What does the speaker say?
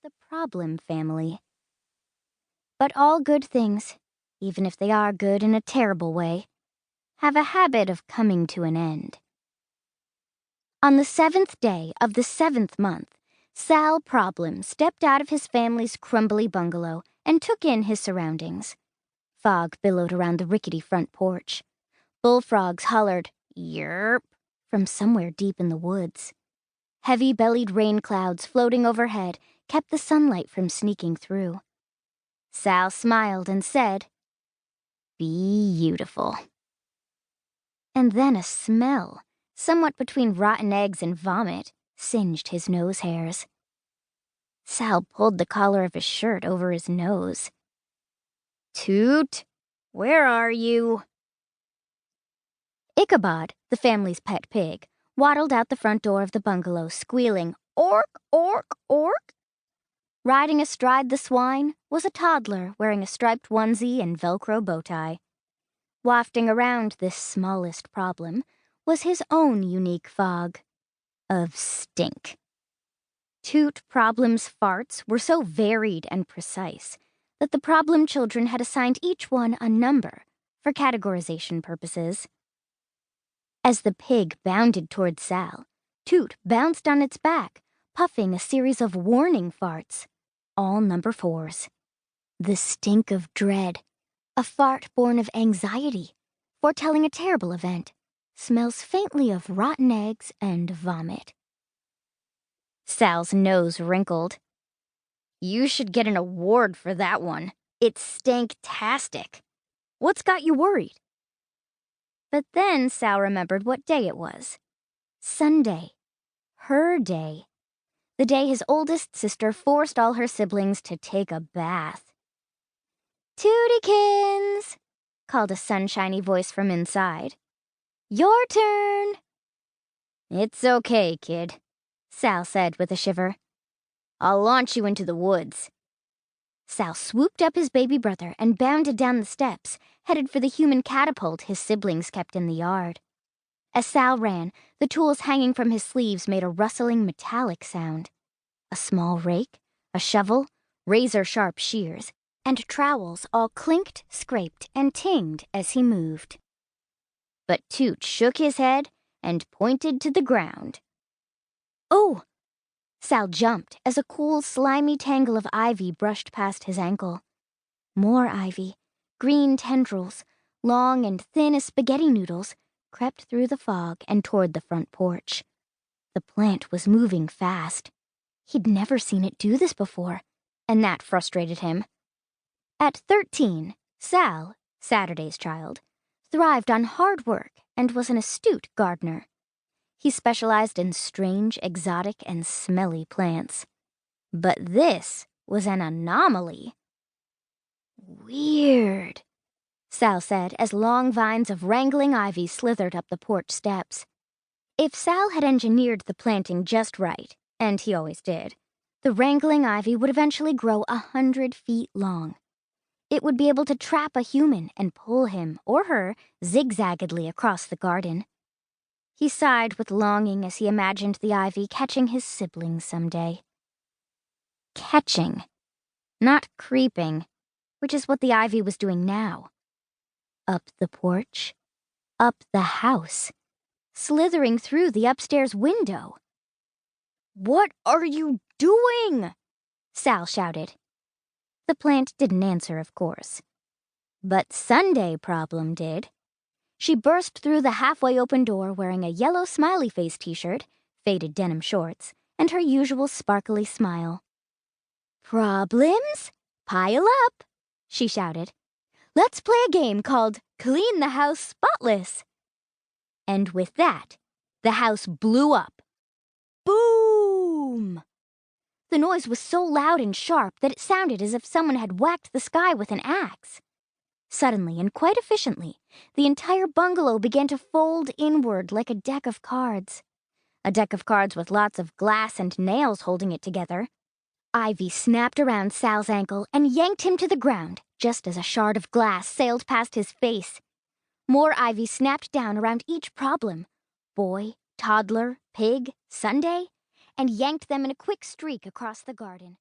the Problim family. But all good things, even if they are good in a terrible way, have a habit of coming to an end. On the 7th day of the 7th month, Sal Problim stepped out of his family's crumbly bungalow and took in his surroundings. Fog billowed around the rickety front porch. Bullfrogs hollered, "Yerp," from somewhere deep in the woods. Heavy-bellied rain clouds floating overhead kept the sunlight from sneaking through. Sal smiled and said, "Beautiful." And then a smell, somewhat between rotten eggs and vomit, singed his nose hairs. Sal pulled the collar of his shirt over his nose. "Toot, where are you?" Ichabod, the family's pet pig, waddled out the front door of the bungalow, squealing, "Ork, ork, ork." Riding astride the swine was a toddler wearing a striped onesie and Velcro bow tie. Wafting around this smallest problem was his own unique fog of stink. Toot Problim's farts were so varied and precise that the Problim children had assigned each one a number for categorization purposes. As the pig bounded toward Sal, Toot bounced on its back, puffing a series of warning farts, all number 4s. The stink of dread, a fart born of anxiety, foretelling a terrible event, smells faintly of rotten eggs and vomit. Sal's nose wrinkled. "You should get an award for that one. It's stank-tastic. What's got you worried?" But then Sal remembered what day it was. Sunday. Her day. The day his oldest sister forced all her siblings to take a bath. "Tootykins!" called a sunshiny voice from inside. "Your turn!" "It's okay, kid," Sal said with a shiver. "I'll launch you into the woods." Sal swooped up his baby brother and bounded down the steps, headed for the human catapult his siblings kept in the yard. As Sal ran, the tools hanging from his sleeves made a rustling metallic sound. A small rake, a shovel, razor-sharp shears, and trowels all clinked, scraped, and tinged as he moved. But Toot shook his head and pointed to the ground. "Oh!" Sal jumped as a cool, slimy tangle of ivy brushed past his ankle. More ivy, green tendrils, long and thin as spaghetti noodles, crept through the fog and toward the front porch. The plant was moving fast. He'd never seen it do this before, and that frustrated him. At 13, Sal, Saturday's child, thrived on hard work and was an astute gardener. He specialized in strange, exotic, and smelly plants. But this was an anomaly. "Weird," Sal said as long vines of wrangling ivy slithered up the porch steps. If Sal had engineered the planting just right, and he always did, the wrangling ivy would eventually grow 100 feet long. It would be able to trap a human and pull him or her zigzaggedly across the garden. He sighed with longing as he imagined the ivy catching his siblings someday. Catching, not creeping, which is what the ivy was doing now. Up the porch, up the house, slithering through the upstairs window. "What are you doing?" Sal shouted. The plant didn't answer, of course. But Sunday Problim did. She burst through the halfway open door wearing a yellow smiley face t-shirt, faded denim shorts, and her usual sparkly smile. "Problims? Pile up," she shouted. "Let's play a game called Clean the House Spotless." And with that, the house blew up. Boom! The noise was so loud and sharp that it sounded as if someone had whacked the sky with an axe. Suddenly and quite efficiently, the entire bungalow began to fold inward like a deck of cards. A deck of cards with lots of glass and nails holding it together. Ivy snapped around Sal's ankle and yanked him to the ground, just as a shard of glass sailed past his face. More ivy snapped down around each problem, boy, toddler, pig, Sunday, and yanked them in a quick streak across the garden,